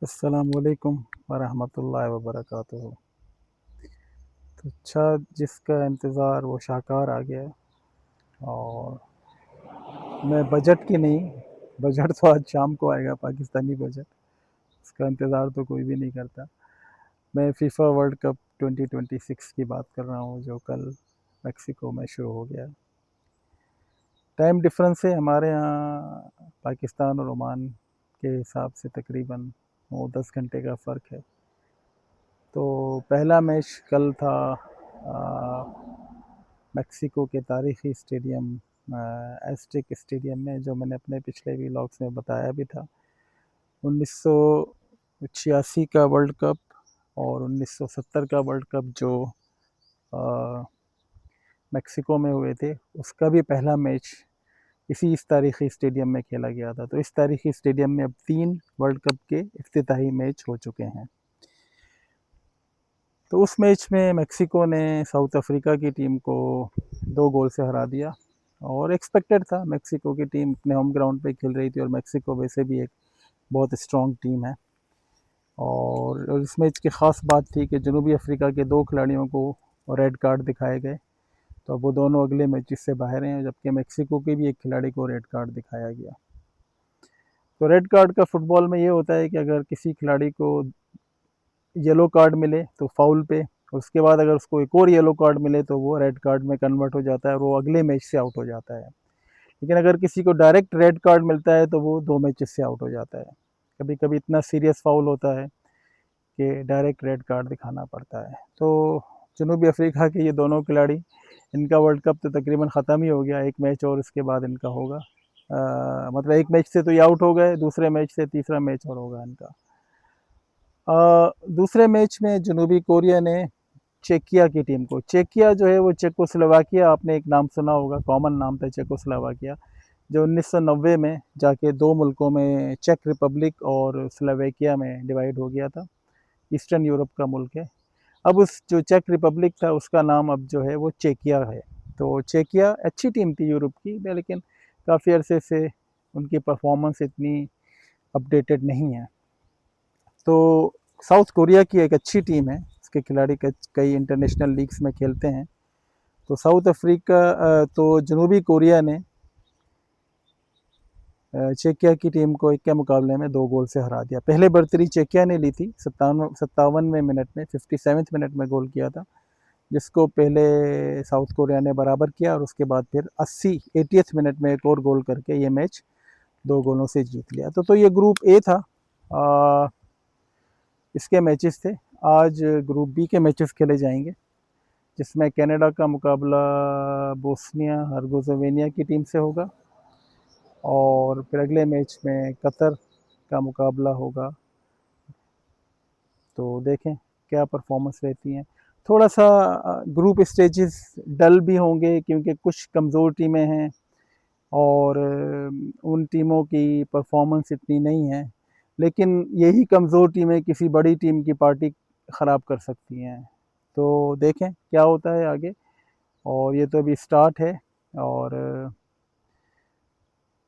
अस्सलामुअलैकुम वरहमतुल्लाहि वबरकातुहू। तो अच्छा, जिसका इंतज़ार वो शाहकार आ गया। और मैं बजट की नहीं, बजट तो आज शाम को आएगा, पाकिस्तानी बजट। उसका इंतज़ार तो कोई भी नहीं करता। मैं फीफा वर्ल्ड कप 2026 की बात कर रहा हूँ, जो कल मेक्सिको में शुरू हो गया। टाइम डिफरेंस है हमारे यहाँ पाकिस्तान और ओमान के हिसाब से तकरीबन वो 10 घंटे का फ़र्क है। तो पहला मैच कल था मेक्सिको के तारीख़ी स्टेडियम एज़टेक स्टेडियम में, जो मैंने अपने पिछले व्लॉग्स में बताया भी था। 1986 का वर्ल्ड कप और 1970 का वर्ल्ड कप जो मेक्सिको में हुए थे, उसका भी पहला मैच इस तारीख़ी स्टेडियम में खेला गया था। तो इस तारीख़ी स्टेडियम में अब 3 वर्ल्ड कप के इफ्तिताही मैच हो चुके हैं। तो उस मैच में मेक्सिको ने साउथ अफ्रीका की टीम को 2 गोल से हरा दिया। और एक्सपेक्टेड था, मेक्सिको की टीम अपने होम ग्राउंड पे खेल रही थी और मेक्सिको वैसे भी एक बहुत स्ट्रॉन्ग टीम है। और इस मैच की ख़ास बात थी कि जनूबी अफ्रीका के 2 खिलाड़ियों को रेड कार्ड दिखाए गए, तो अब वो दोनों अगले मैचेस से बाहर हैं, जबकि मेक्सिको के भी एक खिलाड़ी को रेड कार्ड दिखाया गया। तो रेड कार्ड का फ़ुटबॉल में ये होता है कि अगर किसी खिलाड़ी को येलो कार्ड मिले तो फाउल पे, उसके बाद अगर उसको एक और येलो कार्ड मिले तो वो रेड कार्ड में कन्वर्ट हो जाता है और वो अगले मैच से आउट हो जाता है। लेकिन अगर किसी को डायरेक्ट रेड कार्ड मिलता है तो वो 2 मैचेस से आउट हो जाता है। कभी कभी इतना सीरियस फाउल होता है कि डायरेक्ट रेड कार्ड दिखाना पड़ता है। तो जनूबी अफ्रीका के ये दोनों खिलाड़ी, इनका वर्ल्ड कप तो तकरीबन ख़त्म ही हो गया। एक मैच और इसके बाद इनका होगा। मतलब एक मैच से तो ये आउट हो गए, दूसरे मैच से तीसरा मैच और होगा इनका। दूसरे मैच में जनूबी कोरिया ने चेकिया की टीम को, चेकिया जो है वो चेकोस्लोवाकिया, आपने एक नाम सुना होगा, कॉमन नाम था चेकोस्लोवाकिया, जो 1990 में जाके 2 मुल्कों में, चेक रिपब्लिक और स्लोवाकिया में डिवाइड हो गया था। ईस्टर्न यूरोप का मुल्क है। अब उस जो चेक रिपब्लिक था उसका नाम अब जो है वो चेकिया है। तो चेकिया अच्छी टीम थी यूरोप की, लेकिन काफ़ी अरसे से उनकी परफॉर्मेंस इतनी अपडेटेड नहीं है। तो साउथ कोरिया की एक अच्छी टीम है, इसके खिलाड़ी कई इंटरनेशनल लीग्स में खेलते हैं। तो साउथ अफ्रीका तो जनूबी कोरिया ने चेकिया की टीम को एक के मुकाबले में 2 गोल से हरा दिया। पहले बढ़तरी चेकिया ने ली थी 57वें मिनट में, 57वें मिनट में गोल किया था, जिसको पहले साउथ कोरिया ने बराबर किया और उसके बाद फिर 80वें मिनट में एक और गोल करके ये मैच 2 गोलों से जीत लिया। तो ये ग्रुप ए था। इसके मैचेस थे। आज ग्रुप बी के मैचेस खेले जाएंगे, जिसमें कनाडा का मुकाबला बोस्निया हर्जेगोविना की टीम से होगा और फिर अगले मैच में कतर का मुकाबला होगा। तो देखें क्या परफॉर्मेंस रहती हैं। थोड़ा सा ग्रुप स्टेजेस डल भी होंगे क्योंकि कुछ कमज़ोर टीमें हैं और उन टीमों की परफॉर्मेंस इतनी नहीं है, लेकिन यही कमज़ोर टीमें किसी बड़ी टीम की पार्टी ख़राब कर सकती हैं। तो देखें क्या होता है आगे। और ये तो अभी स्टार्ट है और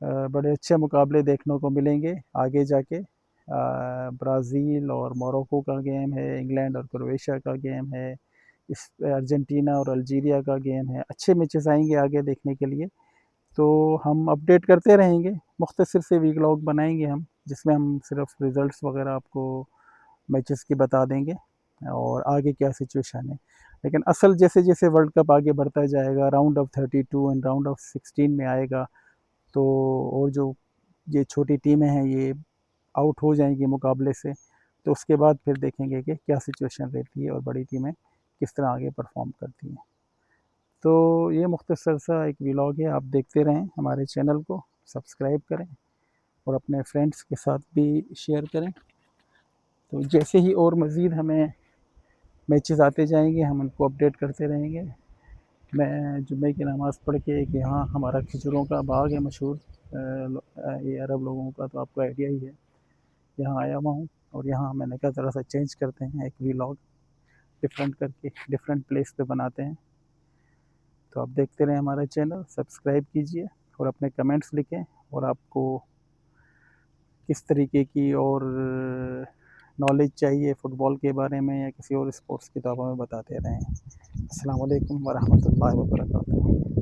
बड़े अच्छे मुकाबले देखने को मिलेंगे आगे जाके। ब्राज़ील और मोरक्को का गेम है, इंग्लैंड और क्रोएशिया का गेम है, इस अर्जेंटीना और अल्जीरिया का गेम है। अच्छे मैचेस आएंगे आगे देखने के लिए। तो हम अपडेट करते रहेंगे, मुख्तसर से व्लॉग बनाएंगे हम, जिसमें हम सिर्फ रिज़ल्ट्स वगैरह आपको मैचेस की बता देंगे और आगे क्या सिचुएशन है। लेकिन असल जैसे जैसे वर्ल्ड कप आगे बढ़ता जाएगा, round of 32 and round of 16 में आएगा, तो और जो ये छोटी टीमें हैं ये आउट हो जाएंगी मुकाबले से, तो उसके बाद फिर देखेंगे कि क्या सिचुएशन रहती है और बड़ी टीमें किस तरह आगे परफॉर्म करती हैं। तो ये मुख्तसर सा एक व्लॉग है, आप देखते रहें, हमारे चैनल को सब्सक्राइब करें और अपने फ्रेंड्स के साथ भी शेयर करें। तो जैसे ही और मज़ीद हमें मैचेस आते जाएंगे हम उनको अपडेट करते रहेंगे। मैं जुम्मे की नमाज़ पढ़ के, कि यहाँ हमारा खिजूरों का बाग है मशहूर, ये अरब लोगों का तो आपको आइडिया ही है, यहाँ आया हुआ हूँ। और यहाँ मैंने कहा ज़रा सा चेंज करते हैं, एक व्लॉग डिफरेंट करके डिफरेंट प्लेस पे बनाते हैं। तो आप देखते रहें हमारा चैनल, सब्सक्राइब कीजिए और अपने कमेंट्स लिखें, और आपको किस तरीके की और नॉलेज चाहिए फ़ुटबॉल के बारे में या किसी और स्पोर्ट्स की तो आप हमें बताते रहें। अस्सलाम वालेकुम वरहमतुल्लाहि वबरकातुहू।